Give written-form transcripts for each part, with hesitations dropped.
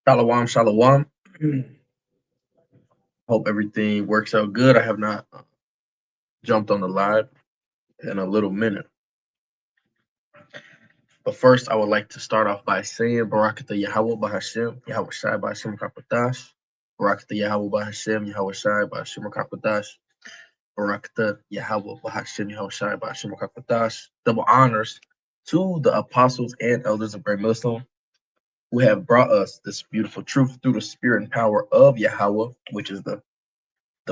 Shalom, shalom. Hope everything works out good. I have not jumped on the live in a little minute. But first, I would like to start off by saying Barakatah Yahweh Bahashem, Yahweh Shai Bahashem Rakapatash. Barakatah Yahweh Bahashem, Yahweh Shai Bahashem Rakapatash. Barakatah Yahweh Bahashem, Yahweh Shai Bahashem Rakapatash. Double honors to the apostles and elders of Great Millstone who have brought us this beautiful truth through the spirit and power of Yahweh, which is the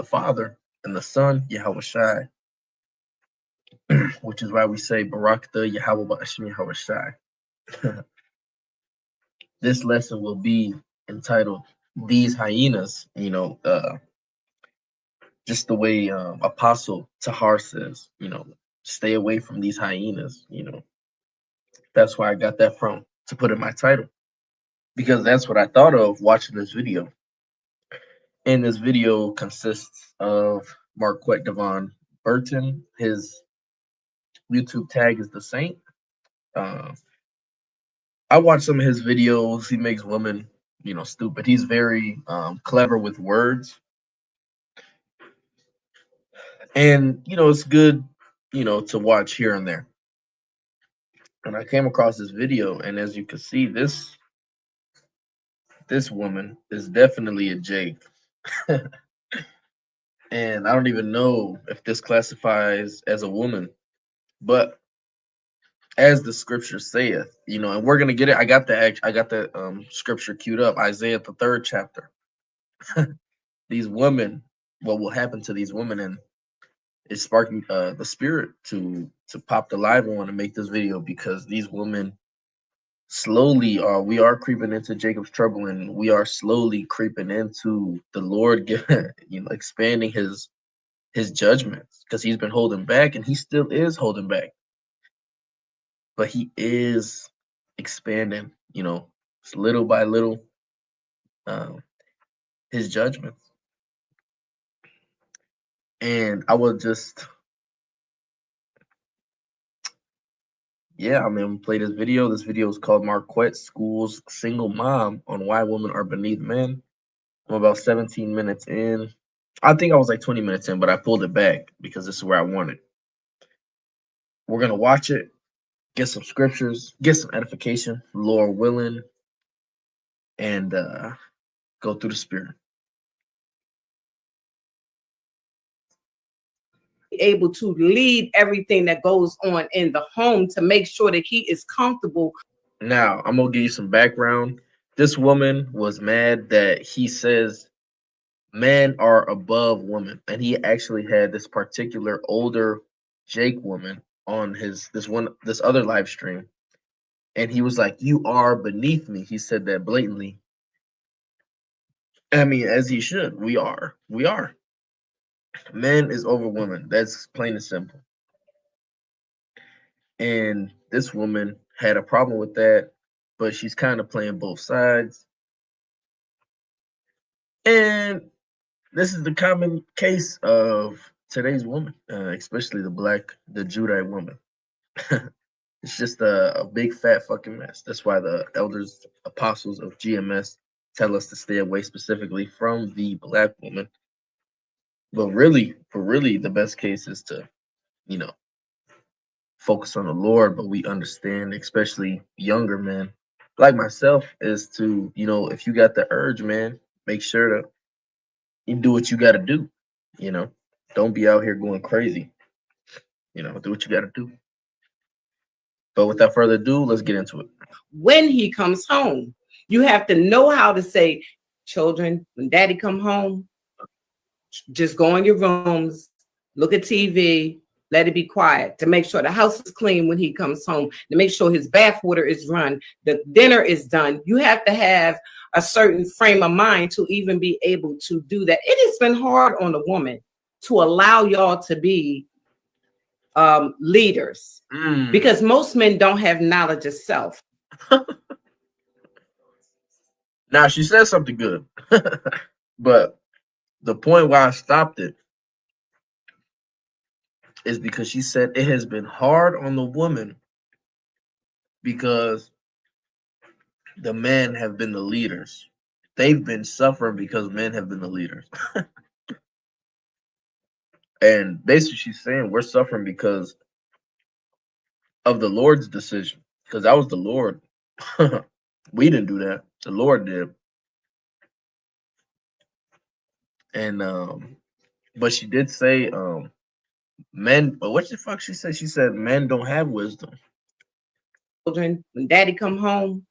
Father and the Son, Yahweh Shai, which is why we say Barakatah Yahweh Ba'ashim Yahweh Shai. This lesson will be entitled These Hyenas, just the way Apostle Tahar says, stay away from these hyenas. That's where I got that from to put in my title, because that's what I thought of watching this video. And this video consists of Marquette Devon Burton. His YouTube tag is The Saint. I watch some of his videos. He makes women, stupid. He's very clever with words, and it's good, to watch here and there. And I came across this video, and as you can see, this woman is definitely a Jake, and I don't even know if this classifies as a woman, but as the scripture saith, and we're gonna get it. I got the scripture queued up, Isaiah the 3rd chapter. These women, what will happen to these women, and it's sparking the spirit to pop the live on and make this video, because these women slowly we are creeping into Jacob's trouble, and we are slowly creeping into the Lord expanding his judgments, because he's been holding back, and he still is holding back, but he is expanding, little by little, his judgments. And I will just play this video. This video is called Marquette School's Single Mom on Why Women Are Beneath Men. I'm about 17 minutes in. I think I was like 20 minutes in, but I pulled it back because this is where I wanted. We're going to watch it, get some scriptures, get some edification, Lord willing, and go through the spirit. Able to lead everything that goes on in the home to make sure that he is comfortable. Now, I'm going to give you some background. This woman was mad that he says men are above women, and he actually had this particular older Jake woman on this other live stream, and he was like, "You are beneath me." He said that blatantly. I mean, as he should. We are. Men is over women. That's plain and simple. And this woman had a problem with that, but she's kind of playing both sides. And this is the common case of today's woman, especially the Judite woman. It's just a big fat fucking mess. That's why the elders, apostles of GMS tell us to stay away specifically from the black woman. But really, the best case is to, focus on the Lord. But we understand, especially younger men like myself, is to, if you got the urge, man, make sure to you do what you got to do. Don't be out here going crazy. Do what you got to do. But without further ado, let's get into it. When he comes home, you have to know how to say, children, when daddy come home, just go in your rooms, look at TV, let it be quiet, to make sure the house is clean when he comes home, to make sure his bath water is run, the dinner is done. You have to have a certain frame of mind to even be able to do that. It has been hard on a woman to allow y'all to be leaders, because most men don't have knowledge of self. Now, she said something good, but the point why I stopped it is because she said it has been hard on the woman because the men have been the leaders. they've been suffering because men have been the leaders. And basically she's saying we're suffering because of the Lord's decision. Because that was the Lord. We didn't do that. The Lord did. And but she did say men, but what the fuck she said? She said men don't have wisdom. Children, when daddy come home,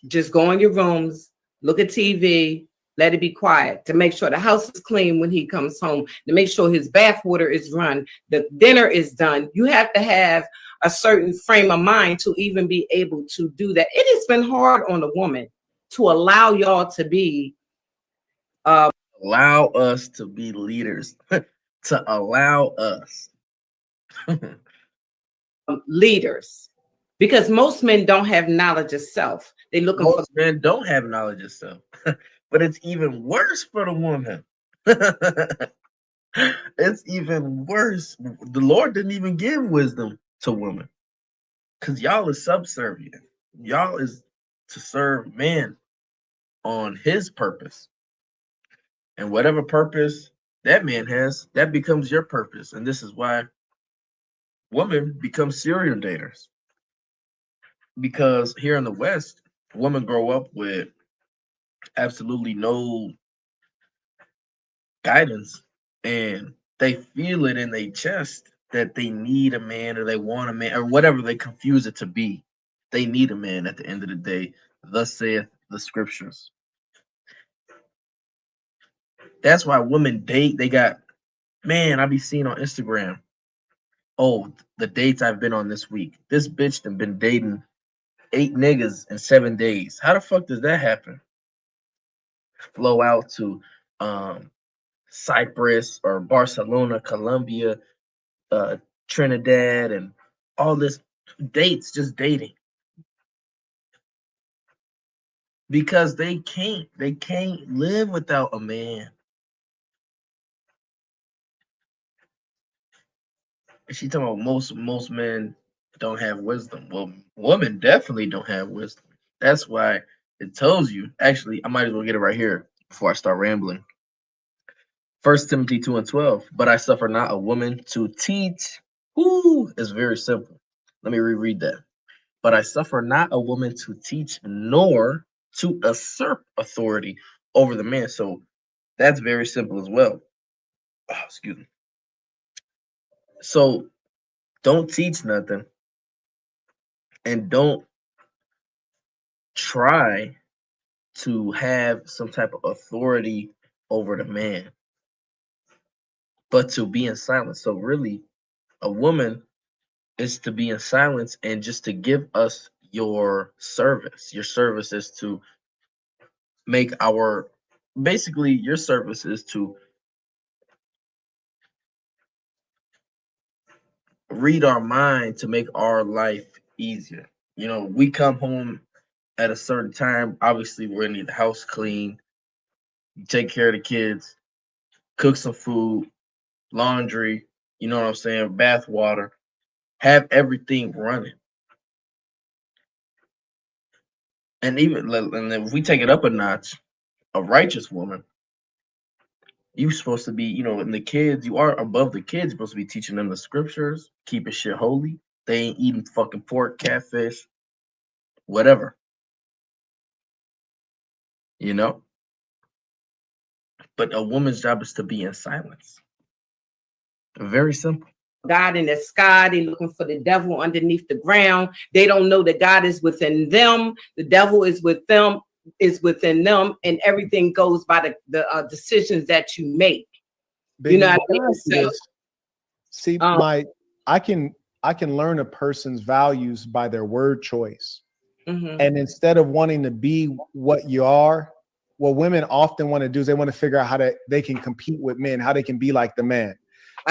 just go in your rooms, look at TV, let it be quiet, to make sure the house is clean when he comes home, to make sure his bath water is run, the dinner is done. You have to have a certain frame of mind to even be able to do that. It has been hard on a woman to allow y'all to be Allow us to be leaders. To allow us. leaders, because most men don't have knowledge of self. They're looking for Most men don't have knowledge of self. But it's even worse for the woman. It's even worse. The Lord didn't even give wisdom to women. Because y'all is subservient. Y'all is to serve man on his purpose. And whatever purpose that man has, that becomes your purpose. And this is why women become serial daters. Because here in the West, women grow up with absolutely no guidance, and they feel it in their chest that they need a man or they want a man or whatever they confuse it to be. They need a man at the end of the day. Thus saith the scriptures. That's why women date. They got, man, I be seeing on Instagram, oh, the dates I've been on this week. This bitch done been dating 8 niggas in 7 days. How the fuck does that happen? Flow out to um Cyprus or Barcelona, Colombia, uh, Trinidad, and all this dates, just dating, because they can't live without a man. She talking about most men don't have wisdom. Well, women definitely don't have wisdom. That's why it tells you. Actually, I might as well get it right here before I start rambling. 1 Timothy 2:12. But I suffer not a woman to teach. Whoo, it's very simple. Let me reread that. But I suffer not a woman to teach, nor to usurp authority over the man. So that's very simple as well. Oh, excuse me. So don't teach nothing, and don't try to have some type of authority over the man, but to be in silence. So really, a woman is to be in silence and just to give us your service. Your service is to make our, basically your service is to read our mind to make our life easier. You know, we come home at a certain time. Obviously, we're gonna need the house clean, take care of the kids, cook some food, laundry. You know what I'm saying? Bath water, have everything running. And even and if we take it up a notch, a righteous woman, you supposed to be, you know, and the kids, you are above the kids, supposed to be teaching them the scriptures, keeping shit holy. They ain't eating fucking pork, catfish, whatever, you know? But a woman's job is to be in silence. Very simple. God in the sky. They're looking for the devil underneath the ground. They don't know that God is within them. The devil is with them, is within them, and everything goes by the decisions that you make. You know what I mean? So, see, I can learn a person's values by their word choice. mhm. And instead of wanting to be what you are, what women often want to do is they want to figure out how they can compete with men, how they can be like the man.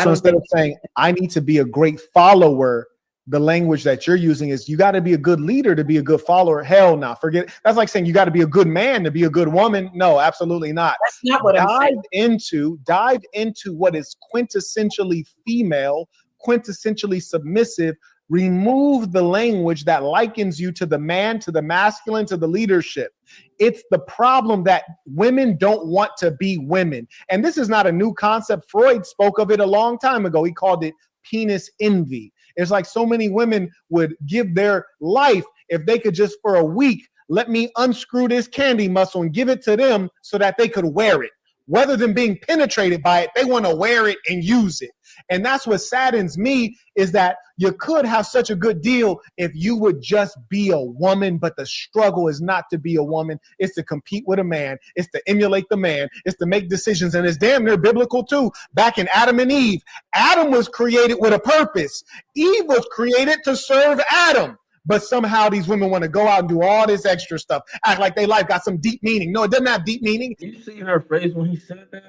So instead of saying, I need to be a great follower, the language that you're using is you got to be a good leader to be a good follower. Hell no, forget. That's like saying you got to be a good man to be a good woman. No, absolutely not. That's not what I'm saying. Dive into what is quintessentially female, quintessentially submissive, Remove the language that likens you to the man, to the masculine, to the leadership. It's the problem that women don't want to be women. And this is not a new concept. Freud spoke of it a long time ago. He called it penis envy. It's like so many women would give their life if they could just for a week, let me unscrew this candy muscle and give it to them so that they could wear it. Rather than being penetrated by it, they want to wear it and use it. And that's what saddens me, is that you could have such a good deal if you would just be a woman, but the struggle is not to be a woman. It's to compete with a man. It's to emulate the man. It's to make decisions. And it's damn near biblical too. Back in Adam and Eve, Adam was created with a purpose. Eve was created to serve Adam. But somehow these women want to go out and do all this extra stuff, act like their life got some deep meaning. No, it doesn't have deep meaning. You see her face when he said that?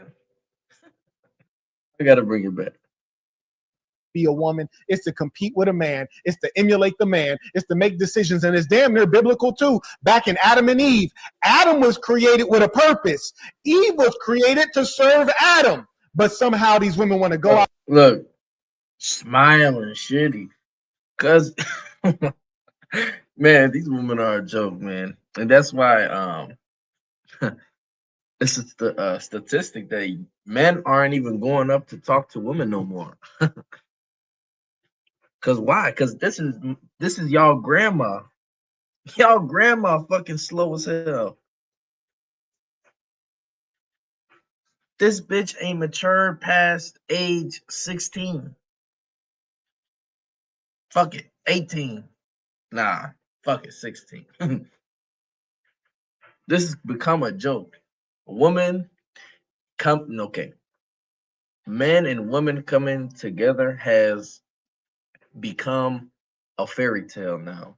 I gotta bring it back. Be a woman. It's to compete with a man. It's to emulate the man. It's to make decisions. And it's damn near biblical too. Back in Adam and Eve, Adam was created with a purpose. Eve was created to serve Adam. But somehow these women want to go out. Look, smiling shitty. Cause man, these women are a joke, man. And that's why it's a statistic that men aren't even going up to talk to women no more. Cause why? Cause this is y'all grandma. Y'all grandma fucking slow as hell. This bitch ain't matured past age 16. Fuck it, 18. Nah, fuck it, 16. This has become a joke. A woman men and women coming together has become a fairy tale now.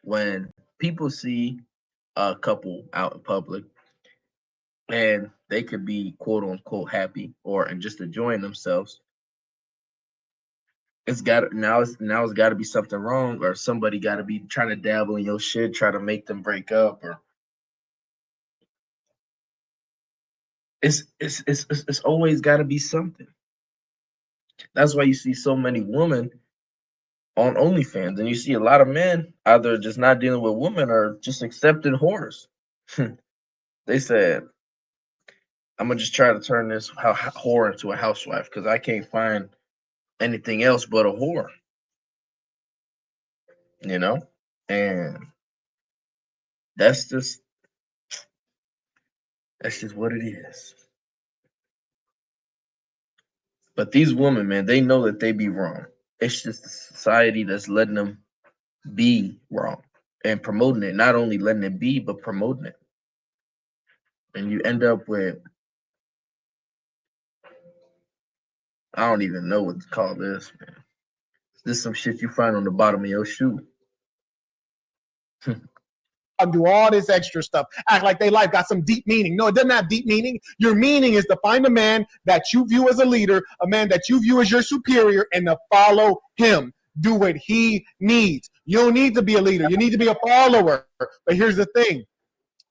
When people see a couple out in public and they could be quote unquote happy and just enjoying themselves, it's got to be something wrong, or somebody got to be trying to dabble in your shit, try to make them break up, or it's always got to be something. That's why you see so many women on OnlyFans, and you see a lot of men either just not dealing with women or just accepting whores. They said, I'm gonna just try to turn this whore into a housewife because I can't find anything else but a whore. You know? And that's just what it is. But these women, man, they know that they be wrong. It's just the society that's letting them be wrong and promoting it. Not only letting it be, but promoting it. And you end up with, I don't even know what to call this, man. This is some shit you find on the bottom of your shoe. Do all this extra stuff, act like their life got some deep meaning. No, it doesn't have deep meaning. Your meaning is to find a man that you view as a leader, a man that you view as your superior, and to follow him. Do what he needs. You don't need to be a leader. You need to be a follower. But here's the thing.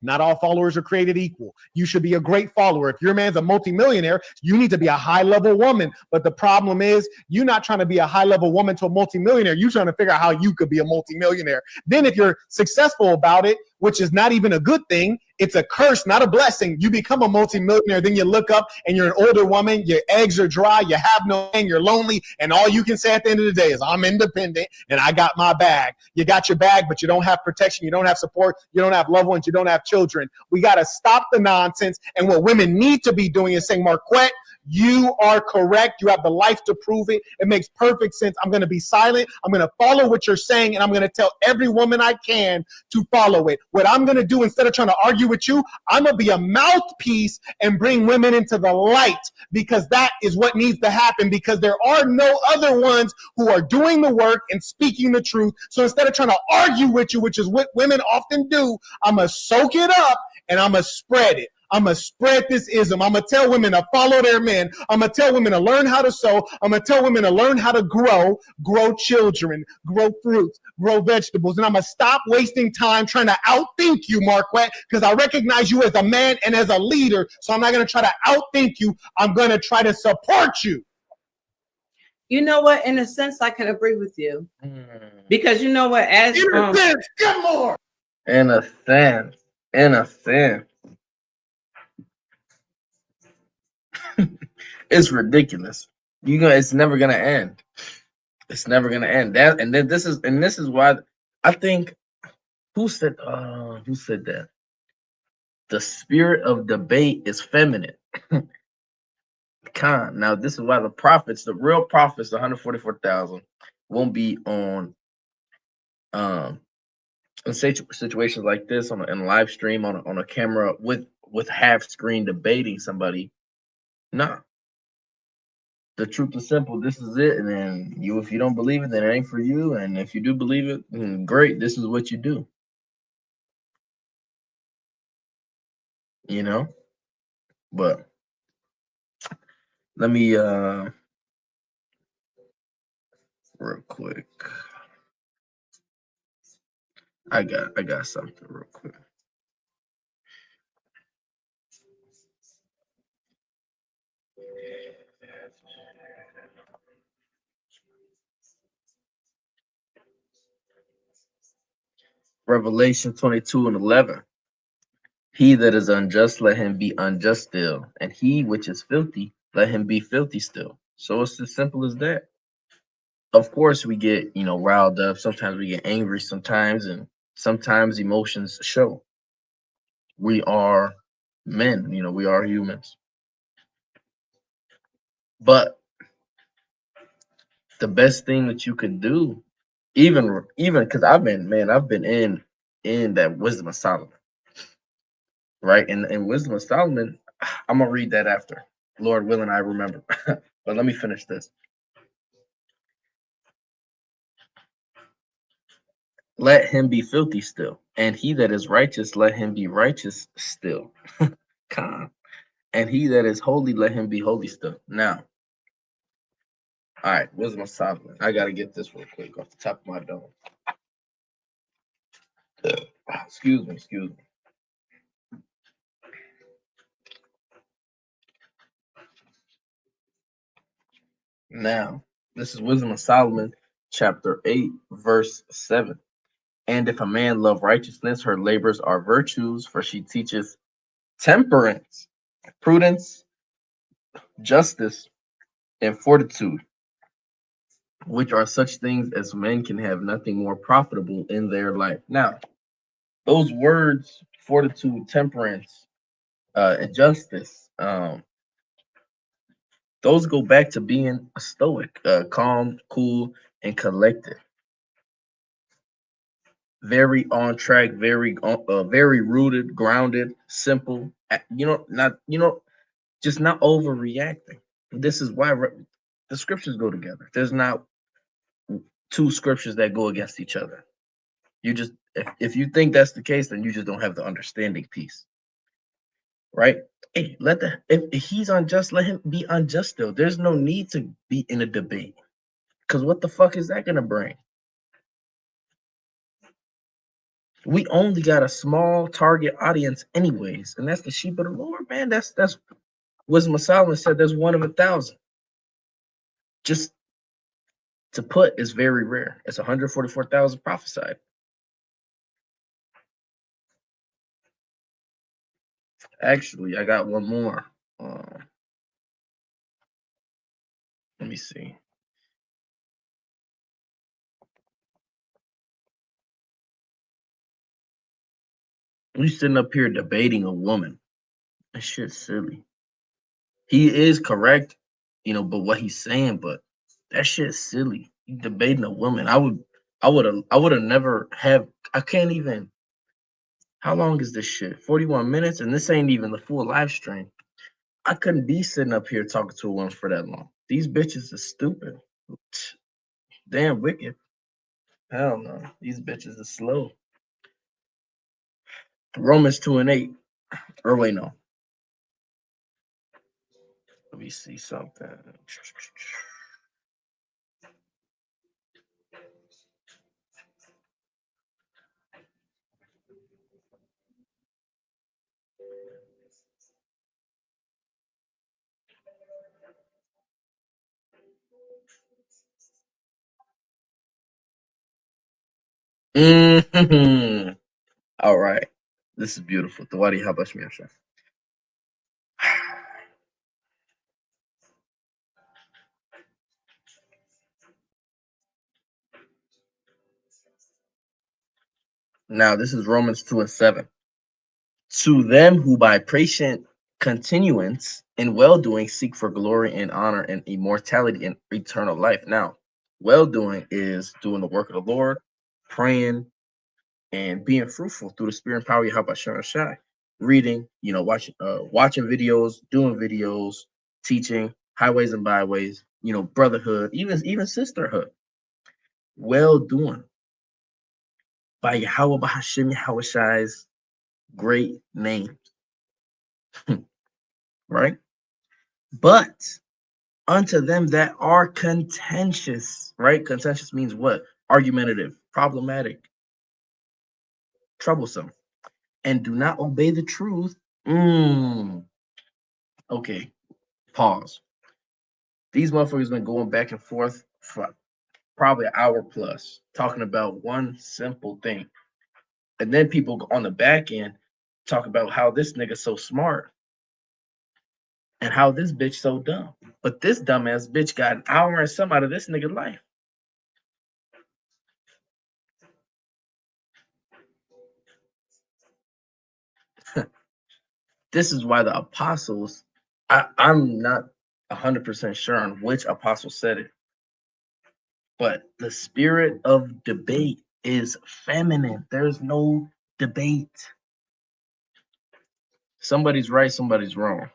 Not all followers are created equal. You should be a great follower. If your man's a multimillionaire, you need to be a high-level woman. But the problem is, you're not trying to be a high-level woman to a multimillionaire. You're trying to figure out how you could be a multimillionaire. Then if you're successful about it, which is not even a good thing, it's a curse, not a blessing. You become a multimillionaire, then you look up and you're an older woman, your eggs are dry, you have no man, you're lonely, and all you can say at the end of the day is, I'm independent and I got my bag. You got your bag, but you don't have protection, you don't have support, you don't have loved ones, you don't have children. We got to stop the nonsense. And what women need to be doing is saying, Marquette, you are correct. You have the life to prove it. It makes perfect sense. I'm going to be silent. I'm going to follow what you're saying, and I'm going to tell every woman I can to follow it. What I'm going to do, instead of trying to argue with you, I'm going to be a mouthpiece and bring women into the light, because that is what needs to happen, because there are no other ones who are doing the work and speaking the truth. So instead of trying to argue with you, which is what women often do, I'm going to soak it up and I'm going to spread it. I'm going to spread this ism. I'm going to tell women to follow their men. I'm going to tell women to learn how to sew. I'm going to tell women to learn how to grow children, grow fruits, grow vegetables. And I'm going to stop wasting time trying to outthink you, Marquette, because I recognize you as a man and as a leader. So I'm not going to try to outthink you. I'm going to try to support you. You know what? In a sense, I can agree with you Mm. because you know what? As Get more. In a sense, in a sense, it's ridiculous. It's never gonna end. It's never gonna end. That and then this is why I think who said that? The spirit of debate is feminine. Con. Now this is why the prophets, the real prophets, the 144,000, won't be on um in situations like this in a live stream on a camera with half screen debating somebody. Nah. The truth is simple. This is it, and then if you don't believe it, then it ain't for you. And if you do believe it, then great. This is what you do. You know. But let me real quick. I got something real quick. Revelation 22:11. He that is unjust, let him be unjust still, and he which is filthy, let him be filthy still. So it's as simple as that. Of course, we get riled up. Sometimes we get angry. Sometimes, and sometimes emotions show. We are men. We are humans. But the best thing that you could do, even because I've been in that wisdom of Solomon, right? And in wisdom of Solomon, I'm gonna read that after. Lord willing, I remember. But let me finish this. Let him be filthy still, and he that is righteous, let him be righteous still. Con. And he that is holy, let him be holy still. Now, all right, wisdom of Solomon. I gotta get this real quick off the top of my dome. Excuse me. Now, this is wisdom of Solomon, chapter 8, verse 7. And if a man love righteousness, her labors are virtues, for she teaches temperance, prudence, justice, and fortitude, which are such things as men can have nothing more profitable in their life. Now, those words, fortitude, temperance, and justice, those go back to being a stoic, calm, cool, and collected. Very on track, very rooted, grounded, simple. Not just not overreacting. This is why the scriptures go together. There's not two scriptures that go against each other. You just if you think that's the case, then you just don't have the understanding piece, right? Hey, if he's unjust, let him be unjust still. There's no need to be in a debate because what the fuck is that gonna bring? We only got a small target audience, anyways, and that's the sheep of the Lord, man. That's Wisdom of Solomon said. There's one of 1,000. Just to put is very rare. It's 144,000 prophesied. Actually, I got one more. Let me see. We sitting up here debating a woman. That shit's silly. He is correct, but what he's saying, but that shit's silly. You debating a woman. I would have never have. I can't even. How long is this shit? 41 minutes, and this ain't even the full live stream. I couldn't be sitting up here talking to a woman for that long. These bitches are stupid. Damn wicked. Hell no. These bitches are slow. Romans 2:8. Or wait, no. Let me see something. Mm-hmm. All right. This is beautiful. Tawadi Habashmi Ashraf. Now, this is Romans 2 and 7. To them who by patient continuance in well doing seek for glory and honor and immortality and eternal life. Now, well doing is doing the work of the Lord, praying, and being fruitful through the spirit and power of Yahweh Shai. Reading, watching videos, doing videos, teaching, highways and byways, brotherhood, even sisterhood. Well doing by Yahweh Bahashim Yahweh Shai's great name, right? But unto them that are contentious, right? Contentious means what? Argumentative, problematic, troublesome, and do not obey the truth. Okay, pause. These motherfuckers been going back and forth for probably an hour plus, talking about one simple thing. And then people on the back end talk about how this nigga so smart and how this bitch so dumb. But this dumbass bitch got an hour and some out of this nigga life. This is why the apostles, I'm not 100% sure on which apostle said it, but the spirit of debate is feminine. There's no debate. Somebody's right, somebody's wrong.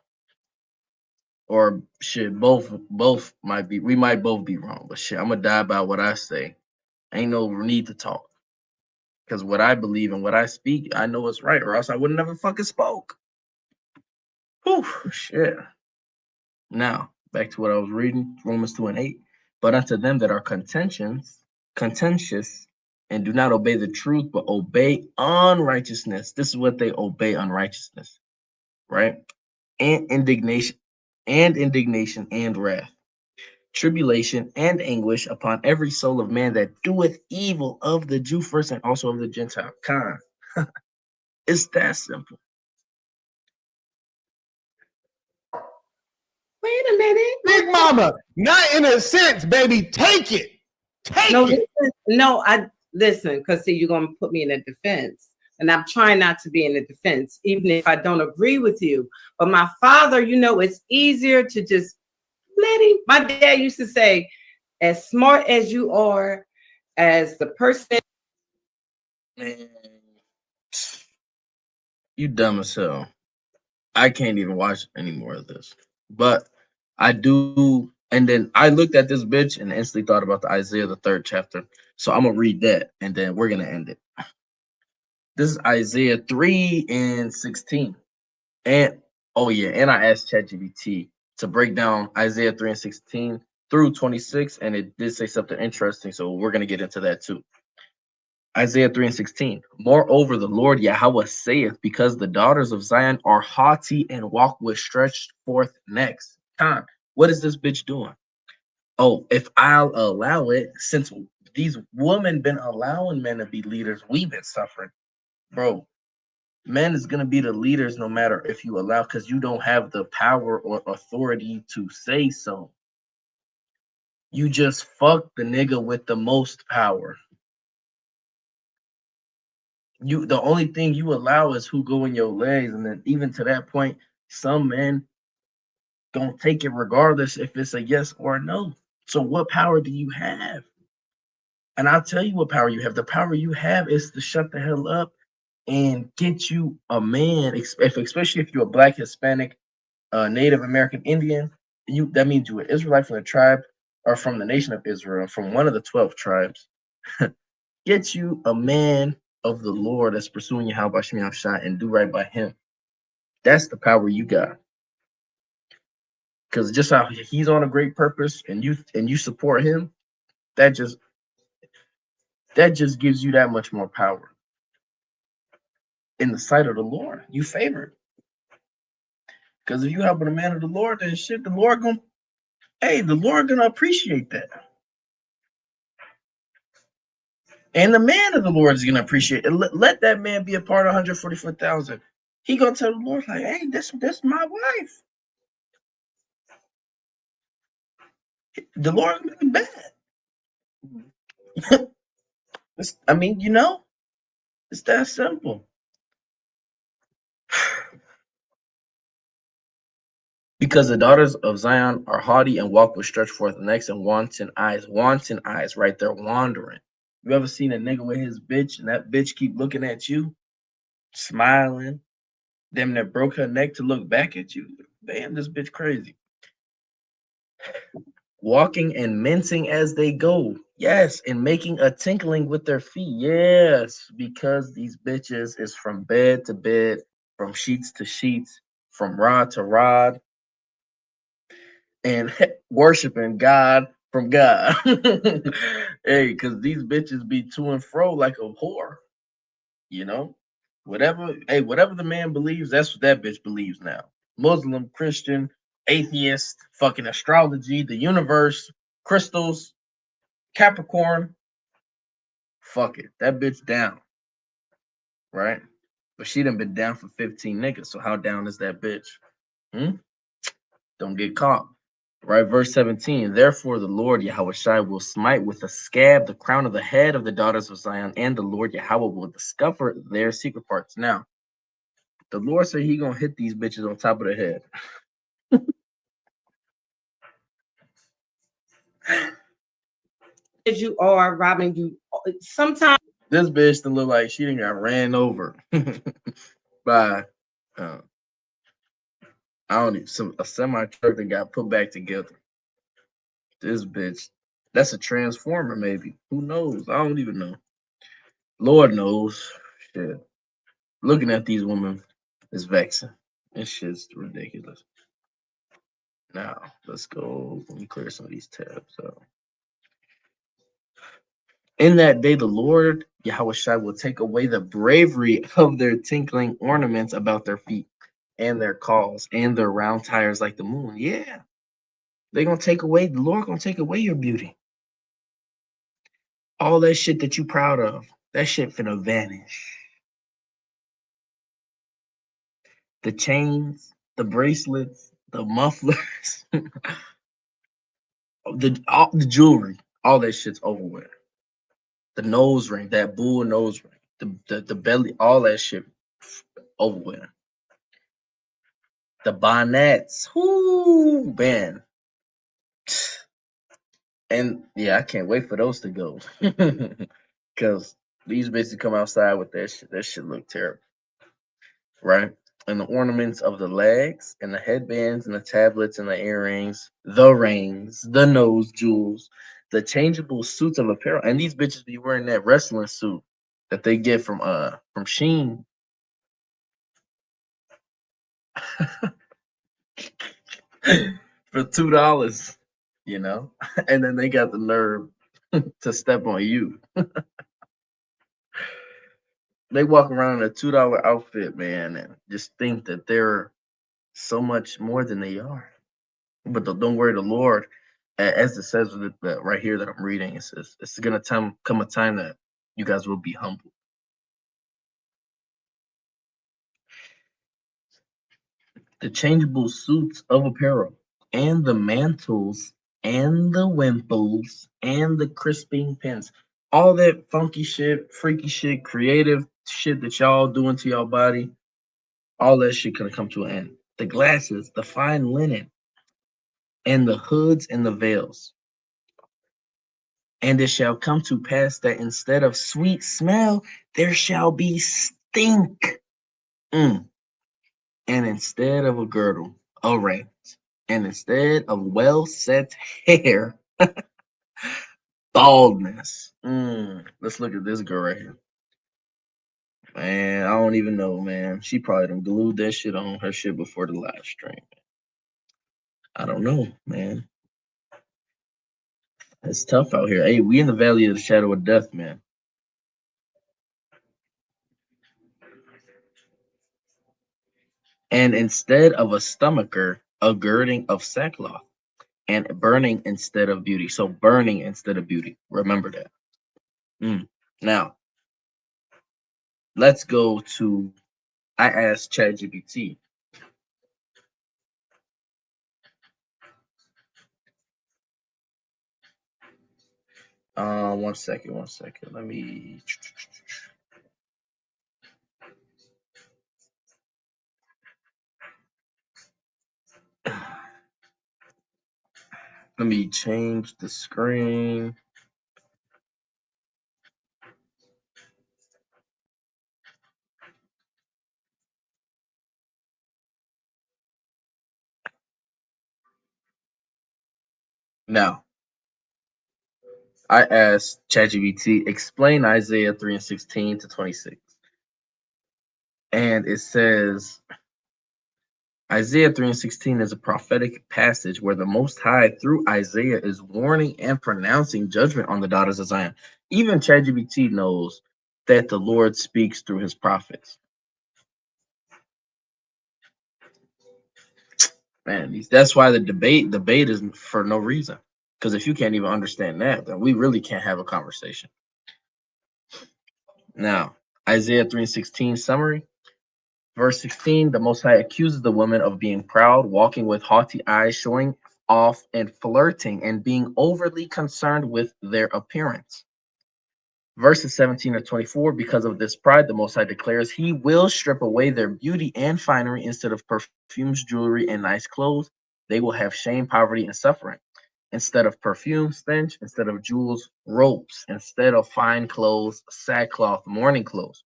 Or shit, both might be, we might both be wrong, but shit, I'm gonna die by what I say. Ain't no need to talk. Because what I believe and what I speak, I know it's right, or else I would never fucking spoke. Whew, shit. Now, back to what I was reading, Romans 2 and 8. But unto them that are contentious, and do not obey the truth, but obey unrighteousness. This is what they obey: unrighteousness, right? And indignation, and wrath, tribulation and anguish upon every soul of man that doeth evil, of the Jew first and also of the Gentile. Con. It's that simple. Wait a minute. Big Mama, not in a sense, baby. Take it. Take it. I listen, because see, you're gonna put me in a defense. And I'm trying not to be in a defense, even if I don't agree with you. But my father, it's easier to just let him. My dad used to say, as smart as you are, as the person. Man, you dumb as hell. I can't even watch any more of this. But I do, and then I looked at this bitch and instantly thought about the Isaiah the 3rd chapter. So I'm gonna read that and then we're gonna end it. This is Isaiah 3 and 16. And oh yeah, and I asked ChatGPT to break down Isaiah 3 and 16 through 26, and it did say something interesting. So we're gonna get into that too. Isaiah 3 and 16. Moreover, the Lord Yahweh saith, because the daughters of Zion are haughty and walk with stretched forth necks. Con, what is this bitch doing? Oh, if I'll allow it, since these women been allowing men to be leaders, we've been suffering. Bro, men is gonna be the leaders no matter if you allow, because you don't have the power or authority to say so. You just fuck the nigga with the most power. The only thing you allow is who go in your legs, and then even to that point, some men don't take it regardless if it's a yes or a no. So what power do you have? And I'll tell you what power you have. The power you have is to shut the hell up and get you a man, especially if you're a Black, Hispanic, Native American, Indian. That means you're an Israelite from the tribe or from the nation of Israel, from one of the 12 tribes. Get you a man of the Lord that's pursuing Yahweh Bashmi Hashai and do right by him. That's the power you got. Because just how he's on a great purpose and you support him, that just gives you that much more power. In the sight of the Lord, you favored. Because if you helping a man of the Lord, then shit, the Lord gonna appreciate that. And the man of the Lord is gonna appreciate it. Let that man be a part of 144,000. He gonna tell the Lord like, "Hey, this my wife." The Lord's gonna be bad. I mean, it's that simple. Because the daughters of Zion are haughty and walk with stretched forth necks and wanton eyes, right? They're wandering. You ever seen a nigga with his bitch and that bitch keep looking at you, smiling, them that broke her neck to look back at you? Damn, this bitch crazy. Walking and mincing as they go. Yes, and making a tinkling with their feet. Yes, because these bitches is from bed to bed, from sheets to sheets, from rod to rod, and worshiping God from God. Hey, because these bitches be to and fro like a whore, you know? Whatever the man believes, that's what that bitch believes now. Muslim, Christian, atheist, fucking astrology, the universe, crystals, Capricorn. Fuck it. That bitch down, right? But she done been down for 15 niggas. So how down is that bitch? Hmm? Don't get caught. Right, verse 17. Therefore, the Lord Yahweh will smite with a scab the crown of the head of the daughters of Zion, and the Lord Yahweh will discover their secret parts. Now, the Lord said he gonna hit these bitches on top of the head. As you are, Robin, you sometimes This bitch done look like she done got ran over by I don't even a semi truck that got put back together. This bitch, that's a transformer, maybe. Who knows? I don't even know. Lord knows. Shit. Looking at these women is vexing. This shit's ridiculous. Now, let's go. Let me clear some of these tabs out. In that day, the Lord Yahweh will take away the bravery of their tinkling ornaments about their feet and their calls and their round tires like the moon. Yeah. They're gonna take away, the Lord gonna take away your beauty. All that shit that you proud of, that shit finna vanish. The chains, the bracelets, the mufflers, the jewelry, all that shit's over with. The nose ring, that bull nose ring, the belly, all that shit over with. The bonnets, whoo, man. And yeah, I can't wait for those to go. Cause these bitches come outside with that shit. That shit look terrible. Right? And the ornaments of the legs and the headbands and the tablets and the earrings, the rings, the nose jewels, the changeable suits of apparel. And these bitches be wearing that wrestling suit that they get from Sheen. For $2, you know? And then they got the nerve to step on you. They walk around in a $2 outfit, man, and just think that they're so much more than they are. But don't worry, the Lord, as it says right here that I'm reading, it says it's gonna come a time that you guys will be humble. The changeable suits of apparel, and the mantles, and the wimples, and the crisping pins, all that funky shit, freaky shit, creative shit that y'all doing to y'all body, all that shit gonna come to an end. The glasses, the fine linen, and the hoods and the veils. And it shall come to pass that instead of sweet smell, there shall be stink. Mm. And instead of a girdle, a rant. And instead of well set hair, baldness. Let's look at this girl right here. Man, I don't even know, man. She probably done glued that shit on her shit before the live stream. I don't know, man. It's tough out here. Hey, we in the valley of the shadow of death, man. And instead of a stomacher, a girding of sackcloth, and burning instead of beauty. So burning instead of beauty. Remember that. Now, let's go to I asked ChatGPT. One second, one second. Let me change the screen. Now, I asked ChatGPT, explain Isaiah 3 and 16 to 26. And it says Isaiah 3 and 16 is a prophetic passage where the Most High, through Isaiah, is warning and pronouncing judgment on the daughters of Zion. Even ChatGPT knows that the Lord speaks through his prophets. Man, that's why the debate is for no reason. Because if you can't even understand that, then we really can't have a conversation. Now, Isaiah 3:16 summary. Verse 16, the Most High accuses the woman of being proud, walking with haughty eyes, showing off and flirting, and being overly concerned with their appearance. Verses 17 to 24, because of this pride, the Most High declares he will strip away their beauty and finery. Instead of perfumes, jewelry, and nice clothes, they will have shame, poverty, and suffering. Instead of perfume, stench. Instead of jewels, ropes. Instead of fine clothes, sackcloth, mourning clothes.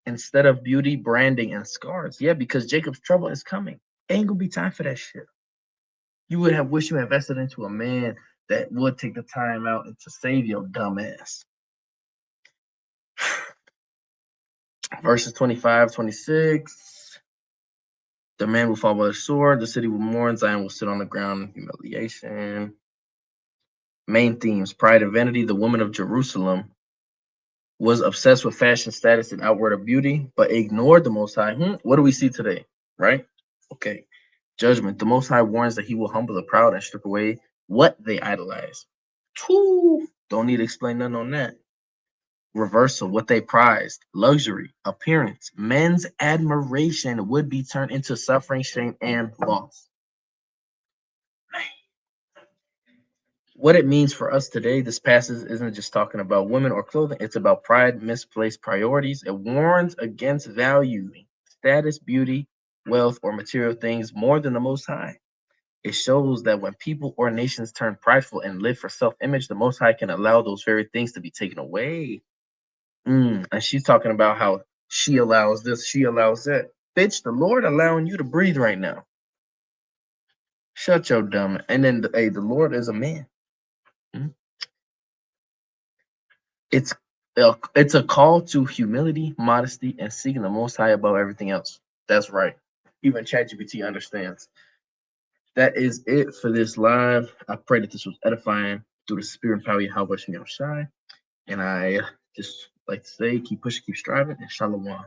Instead of beauty, branding, and scars. Yeah, because Jacob's trouble is coming. Ain't gonna be time for that shit. You would have wished you invested into a man that would take the time out and to save your dumb ass. Verses 25, 26. The man will fall by the sword, the city will mourn, Zion will sit on the ground in humiliation. Main themes: pride and vanity. The woman of Jerusalem was obsessed with fashion, status, and outward beauty, but ignored the Most High. What do we see today? Right? Okay. Judgment. The Most High warns that he will humble the proud and strip away what they idolize. Whew. Don't need to explain nothing on that. Reversal. What they prized: luxury, appearance, men's admiration would be turned into suffering, shame, and loss. What it means for us today, this passage isn't just talking about women or clothing, it's about pride, misplaced priorities. It warns against valuing status, beauty, wealth, or material things more than the Most High. It shows that when people or nations turn prideful and live for self-image, the Most High can allow those very things to be taken away. And she's talking about how she allows this, she allows that. Bitch, the Lord allowing you to breathe right now. Shut your dumb. And then, the Lord is a man. It's it's a call to humility, modesty, and seeking the Most High above everything else. That's right. Even ChatGPT understands. That is it for this live. I pray that this was edifying through the spirit and power of Yahweh Shem Shai. And I just like to say, keep pushing, keep striving, and shalom.